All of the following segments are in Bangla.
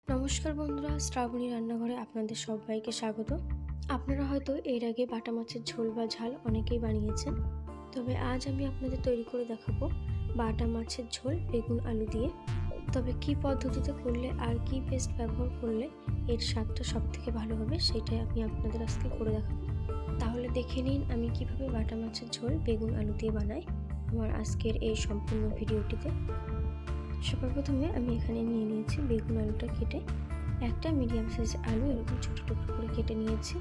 নমস্কার বন্ধুরা, শ্রাবণী রান্নাঘরে আপনাদের সবাইকে স্বাগত। আপনারা হয়তো এর আগে বাটা মাছের ঝোল বা ঝাল অনেকেই বানিয়েছেন, তবে আজ আমি আপনাদের তৈরি করে দেখাবো বাটা মাছের ঝোল বেগুন আলু দিয়ে। তবে কি পদ্ধতিতে করলে আর কি পেস্ট ব্যবহার করলে এর স্বাদটা সব থেকে ভালো হবে সেটাই আমি আপনাদের আজকে করে দেখাবো। তাহলে দেখে নিন আমি কিভাবে বাটা মাছের ঝোল বেগুন আলু দিয়ে বানাই আমার আজকের এই সম্পূর্ণ ভিডিওটিতে। সবার প্রথমে আমি এখানে নিয়ে নিয়েছি বেগুন আলুটা কেটে, একটা মিডিয়াম সাইজের আলু এরকম ছোটো টুকরো করে কেটে নিয়েছি,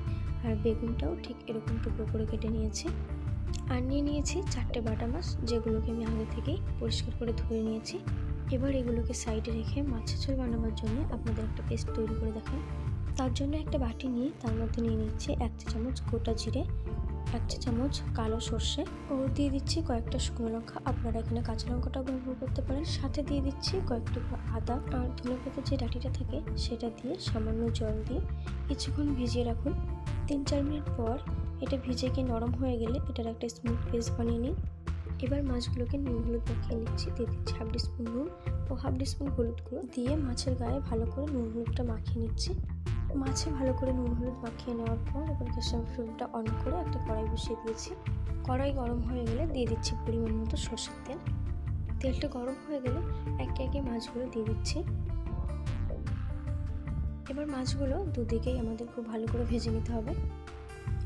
আর বেগুনটাও ঠিক এরকম টুকরো করে কেটে নিয়েছি। আর নিয়ে নিয়েছি 4টে বাটা মাছ, যেগুলোকে আমি আগে থেকেই পরিষ্কার করে ধুয়ে নিয়েছি। এবার এগুলোকে সাইডে রেখে মাছের ঝোল বানাবার জন্য আপনাদের একটা পেস্ট তৈরি করে দেখাই। তার জন্য একটা বাটি নিয়ে তার মধ্যে নিয়ে নিচ্ছি 1 চা চামচ গোটা জিরে, 1 চা চামচ কালো সর্ষে ও দিয়ে দিচ্ছি কয়েকটা শুকনো লঙ্কা। আপনারা এখানে কাঁচা লঙ্কাটাও ব্যবহার করতে পারেন। সাথে দিয়ে দিচ্ছি কয়েক টুকরো আদা, আর ধনেপাতার যে ডাঁটিটা থাকে সেটা দিয়ে সামান্য জল দিয়ে কিছুক্ষণ ভিজিয়ে রাখুন। 3-4 মিনিট পর এটা ভিজে গিয়ে নরম হয়ে গেলে এটার একটা স্মুথ পেস্ট বানিয়ে নিন। এবার মাছগুলোকে নুন হলুদ মাখিয়ে নিচ্ছি। দিয়ে দিচ্ছি 1/2 টিস্পুন নুন ও 1/2 টিস্পুন হলুদ গুঁড়ো দিয়ে মাছের গায়ে ভালো করে নুন হলুদটা মাখিয়ে নিচ্ছি। মাছে ভালো করে নুন হলুদ মাখিয়ে নেওয়ার পর এবার গ্যাসের ফ্লেমটা অন করে একটা কড়াই বসিয়ে দিয়েছি। কড়াই গরম হয়ে গেলে দিয়ে দিচ্ছি পরিমাণ মতো সরষের তেল। তেলটা গরম হয়ে গেলে একে একে মাছগুলো দিয়ে দিচ্ছি। এবার মাছগুলো দুদিকেই আমাদের খুব ভালো করে ভেজে নিতে হবে।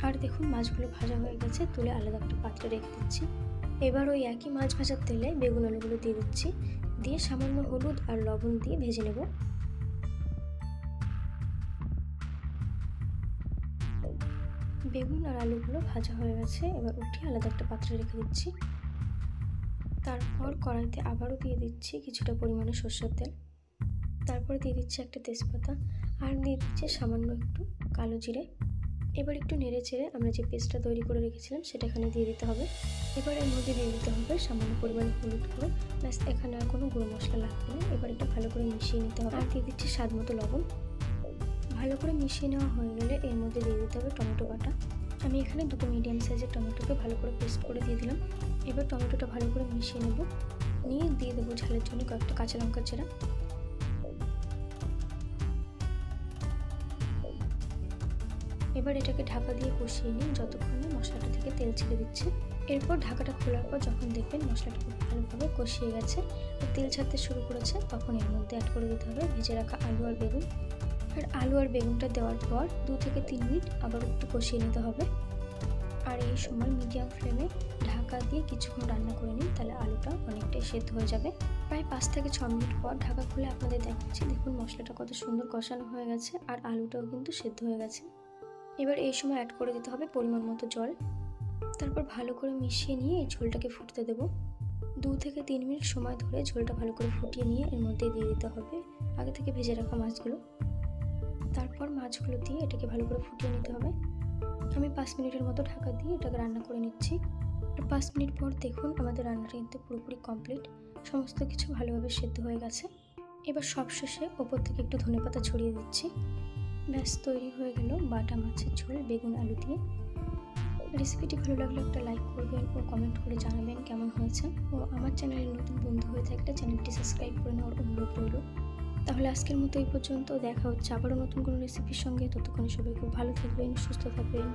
আর দেখুন মাছগুলো ভাজা হয়ে গেছে, তুলে আলাদা একটা পাত্রে রেখে দিচ্ছি। এবার ওই একই মাছ ভাজার তেলে বেগুন আলুগুলো দিয়ে দিচ্ছি, দিয়ে সামান্য হলুদ আর লবণ দিয়ে ভেজে নেব। বেগুন আর আলুগুলো ভাজা হয়ে গেছে, এবার উঠিয়ে আলাদা একটা পাত্রে রেখে দিচ্ছি। তারপর কড়াইতে আবারও দিয়ে দিচ্ছি কিছুটা পরিমাণে সরষের তেল। তারপর দিয়ে দিচ্ছি একটা তেজপাতা, আর দিয়ে দিচ্ছি সামান্য একটু কালো জিরে। এবার একটু নেড়ে চেড়ে আমরা যে পেস্টটা তৈরি করে রেখেছিলাম সেটা এখানে দিয়ে দিতে হবে। এবার এর মধ্যে দিয়ে দিতে হবে সামান্য পরিমাণে হলুদ গুঁড়ো, ব্যাস এখানে আর কোনো গুঁড়ো মশলা লাগবে না। এবার এটা ভালো করে মিশিয়ে নিতে হবে। আর দিয়ে দিচ্ছি স্বাদ মতো লবণ। ভালো করে মিশিয়ে নেওয়া হয়ে গেলে এর মধ্যে দিয়ে দিতে হবে টমেটো বাটা। আমি এখানে 2টো মিডিয়াম সাইজের টমেটোকে ভালো করে পেস্ট করে দিয়ে দিলাম। এবার টমেটোটা ভালো করে মিশিয়ে নেব, নিয়ে দিয়ে দেবো ঝালের জন্য কয়েকটা কাঁচা লঙ্কার চেরা। এবার এটাকে ঢাকা দিয়ে কষিয়ে নিন যতক্ষণে মশলাটা থেকে তেল ছেড়ে দিচ্ছে। এরপর ঢাকাটা খোলার পর যখন দেখবেন মশলাটা খুব ভালোভাবে কষিয়ে গেছে আর তেল ছাড়তে শুরু করেছে, তখন এর মধ্যে অ্যাড করে দিতে হবে ভেজে রাখা আলু আর বেগুন। আর আলু আর বেগুনটা দেওয়ার পর 2 থেকে 3 মিনিট আবার একটু কষিয়ে নিতে হবে। আর এই সময় মিডিয়াম ফ্লেমে ঢাকা দিয়ে কিছুক্ষণ রান্না করে নিন, তাহলে আলুটা অনেকটাই সেদ্ধ হয়ে যাবে। প্রায় 5 থেকে 6 মিনিট পর ঢাকা খুলে আপনাদের দেখাচ্ছি। দেখুন মশলাটা কত সুন্দর কষানো হয়ে গেছে আর আলুটাও কিন্তু সেদ্ধ হয়ে গেছে। এবার এই সময় অ্যাড করে দিতে হবে পরিমাণ মতো জল। তারপর ভালো করে মিশিয়ে নিয়ে এই ঝোলটাকে ফুটতে দেবো। 2 থেকে 3 মিনিট সময় ধরে ঝোলটা ভালো করে ফুটিয়ে নিয়ে এর মধ্যে দিয়ে দিতে হবে আগে থেকে ভেজে রাখা মাছগুলো। তারপর মাছগুলো দিয়ে এটাকে ভালো করে ফুটিয়ে নিতে হবে। আমি 5 মিনিটের মতো ঢাকা দিয়ে এটাকে রান্না করে নিচ্ছি। আর 5 মিনিট পর দেখুন আমাদের রান্নাটা কিন্তু পুরোপুরি কমপ্লিট, সমস্ত কিছু ভালোভাবে সেদ্ধ হয়ে গেছে। এবার সবশেষে ওপর থেকে একটু ধনেপাতা ছড়িয়ে দিচ্ছি। ব্যাস তৈরি হয়ে গেল বাটা মাছের ঝোল বেগুন আলু দিয়ে। রেসিপিটি ভালো লাগলে একটা লাইক করবেন ও কমেন্ট করে জানাবেন কেমন হয়েছে। ও আমার চ্যানেলের নতুন বন্ধু হয়ে থাকলে চ্যানেলটি সাবস্ক্রাইব করে নেওয়ার অনুরোধ রইল। তাহলে আজকের মতো এই পর্যন্ত, দেখা হচ্ছে আবারও নতুন কোনো রেসিপির সঙ্গে। ততক্ষণে সবাই খুব ভালো থাকবেন, সুস্থ থাকবেন।